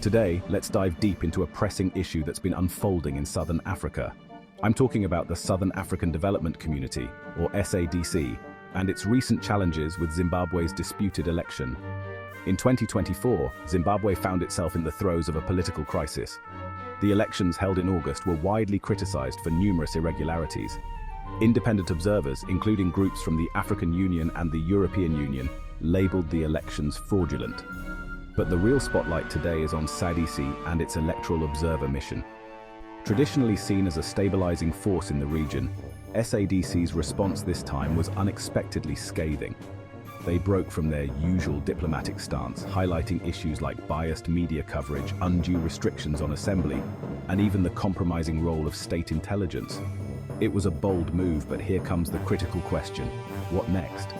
Today, let's dive deep into a pressing issue that's been unfolding in Southern Africa. I'm talking about the Southern African Development Community, or SADC, and its recent challenges with Zimbabwe's disputed election. In 2024, Zimbabwe found itself in the throes of a political crisis. The elections held in August were widely criticized for numerous irregularities. Independent observers, including groups from the African Union and the European Union, labeled the elections fraudulent. But the real spotlight today is on SADC and its electoral observer mission. Traditionally seen as a stabilizing force in the region, SADC's response this time was unexpectedly scathing. They broke from their usual diplomatic stance, highlighting issues like biased media coverage, undue restrictions on assembly, and even the compromising role of state intelligence. It was a bold move, but here comes the critical question: what next?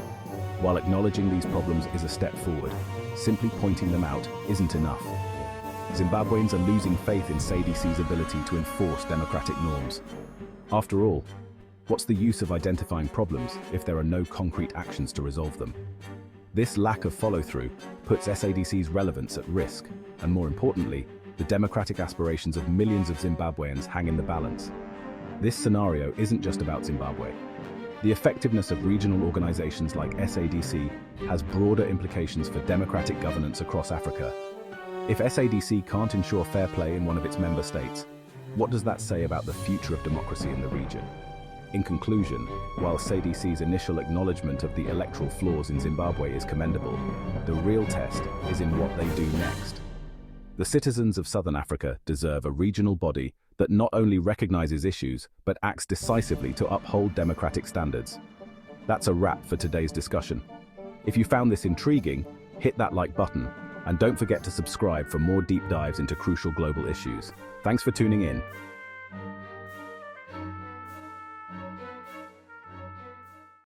While acknowledging these problems is a step forward, simply pointing them out isn't enough. Zimbabweans are losing faith in SADC's ability to enforce democratic norms. After all, what's the use of identifying problems if there are no concrete actions to resolve them? This lack of follow-through puts SADC's relevance at risk, and more importantly, the democratic aspirations of millions of Zimbabweans hang in the balance. This scenario isn't just about Zimbabwe. The effectiveness of regional organizations like SADC has broader implications for democratic governance across Africa. If SADC can't ensure fair play in one of its member states, what does that say about the future of democracy in the region? In conclusion, while SADC's initial acknowledgement of the electoral flaws in Zimbabwe is commendable, the real test is in what they do next. The citizens of Southern Africa deserve a regional body that not only recognizes issues, but acts decisively to uphold democratic standards. That's a wrap for today's discussion. If you found this intriguing, hit that like button, and don't forget to subscribe for more deep dives into crucial global issues. Thanks for tuning in.